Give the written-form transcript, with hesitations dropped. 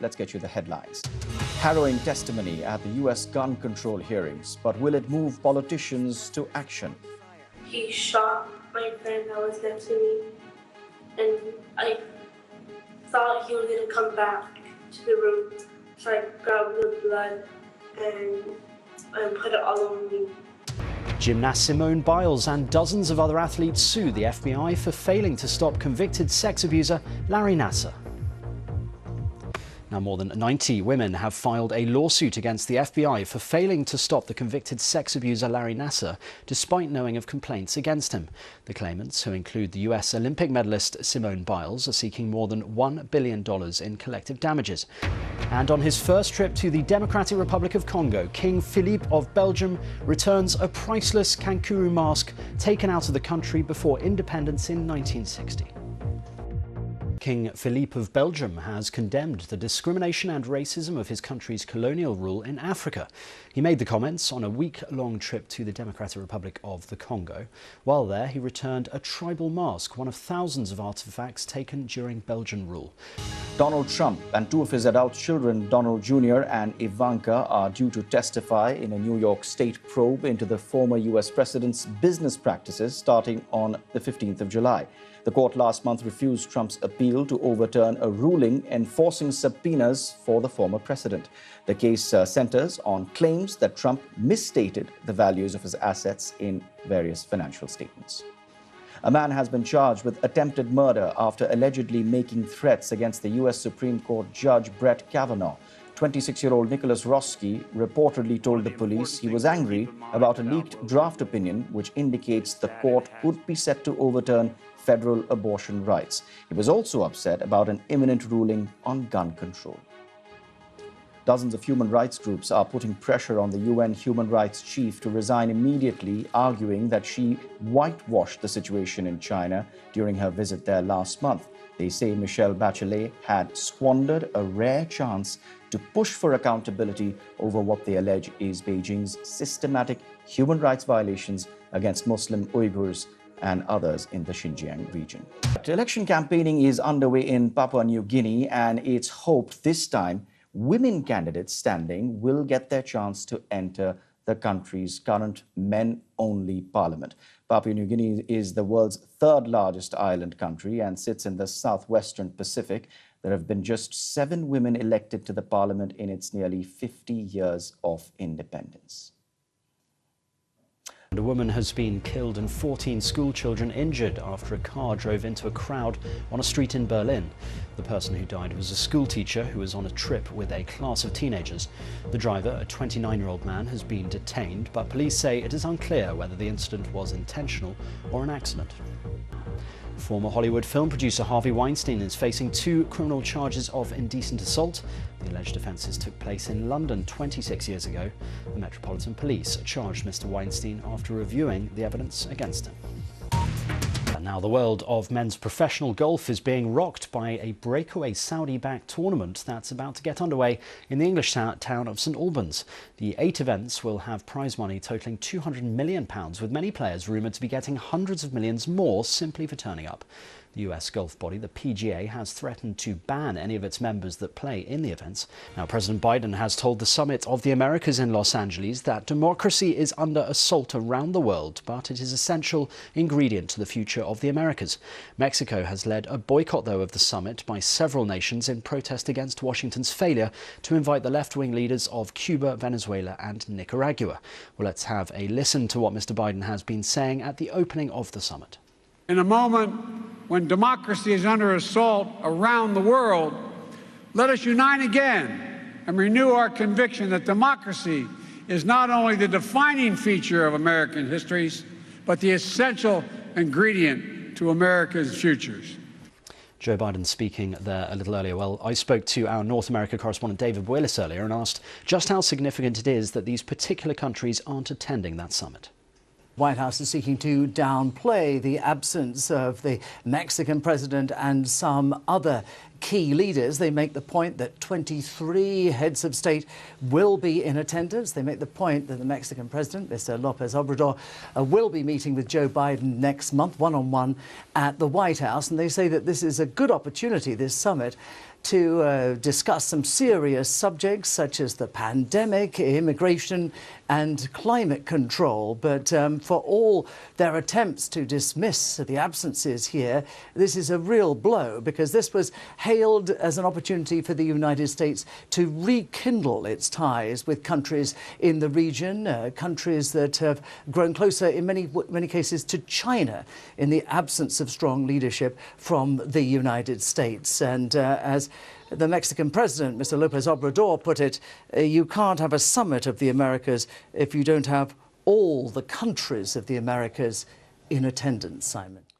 let's get you the headlines. Harrowing testimony at the U.S. gun control hearings, but will it move politicians to action? He shot my friend that was next to me, and I thought he was going to come back to the room, so I grabbed the blood and put it all over me. Gymnast Simone Biles and dozens of other athletes sue the FBI for failing to stop convicted sex abuser Larry Nassar. Now, more than 90 women have filed a lawsuit against the FBI for failing to stop the convicted sex abuser Larry Nassar, despite knowing of complaints against him. The claimants, who include the US Olympic medalist Simone Biles, are seeking more than $1 billion in collective damages. And on his first trip to the Democratic Republic of Congo, King Philippe of Belgium returns a priceless kangaroo mask taken out of the country before independence in 1960. King Philippe of Belgium has condemned the discrimination and racism of his country's colonial rule in Africa. He made the comments on a week-long trip to the Democratic Republic of the Congo. While there, he returned a tribal mask, one of thousands of artefacts taken during Belgian rule. Donald Trump and two of his adult children, Donald Jr. and Ivanka, are due to testify in a New York State probe into the former U.S. president's business practices starting on the 15th of July. The court last month refused Trump's appeal to overturn a ruling enforcing subpoenas for the former president. The case centers on claims that Trump misstated the values of his assets in various financial statements. A man has been charged with attempted murder after allegedly making threats against the U.S. Supreme Court Judge Brett Kavanagh. 26-year-old Nicholas Roski reportedly told the police he was angry about a leaked draft opinion which indicates the court could be set to overturn federal abortion rights. He was also upset about an imminent ruling on gun control. Dozens of human rights groups are putting pressure on the UN human rights chief to resign immediately, arguing that she whitewashed the situation in China during her visit there last month. They say Michelle Bachelet had squandered a rare chance to push for accountability over what they allege is Beijing's systematic human rights violations against Muslim Uyghurs and others in the Xinjiang region. Election campaigning is underway in Papua New Guinea, and it's hoped this time women candidates standing will get their chance to enter the country's current men-only parliament. Papua New Guinea is the world's third largest island country and sits in the southwestern Pacific. There have been just 7 women elected to the parliament in its nearly 50 years of independence. A woman has been killed and 14 school children injured after a car drove into a crowd on a street in Berlin. The person who died was a school teacher who was on a trip with a class of teenagers. The driver, a 29-year-old man, has been detained, but police say it is unclear whether the incident was intentional or an accident. Former Hollywood film producer Harvey Weinstein is facing 2 criminal charges of indecent assault. The alleged offences took place in London 26 years ago. The Metropolitan Police charged Mr. Weinstein after reviewing the evidence against him. And now the world of men's professional golf is being rocked by a breakaway Saudi-backed tournament that's about to get underway in the English town of St Albans. The 8 events will have prize money totalling £200 million, with many players rumoured to be getting hundreds of millions more simply for turning up. The US golf body, the PGA, has threatened to ban any of its members that play in the events. Now, President Biden has told the Summit of the Americas in Los Angeles that democracy is under assault around the world, but it is an essential ingredient to the future of the Americas. Mexico has led a boycott, though, of the summit by several nations in protest against Washington's failure to invite the left-wing leaders of Cuba, Venezuela and Nicaragua. Well, let's have a listen to what Mr. Biden has been saying at the opening of the summit. In a moment when democracy is under assault around the world, let us unite again and renew our conviction that democracy is not only the defining feature of American histories, but the essential ingredient to America's futures. Joe Biden speaking there a little earlier. Well, I spoke to our North America correspondent David Boylis earlier and asked just how significant it is that these particular countries aren't attending that summit. White House is seeking to downplay the absence of the Mexican president and some other key leaders. They make the point that 23 heads of state will be in attendance. They make the point that the Mexican president, Mr. López Obrador, will be meeting with Joe Biden next month, one-on-one at the White House. And they say that this is a good opportunity, this summit, to discuss some serious subjects such as the pandemic, immigration and climate control. But for all their attempts to dismiss the absences here, this is a real blow, because this was hailed as an opportunity for the United States to rekindle its ties with countries in the region, countries that have grown closer in many cases to China in the absence of strong leadership from the United States. And as the Mexican president, Mr. Lopez Obrador, put it, you can't have a summit of the Americas if you don't have all the countries of the Americas in attendance, Simon.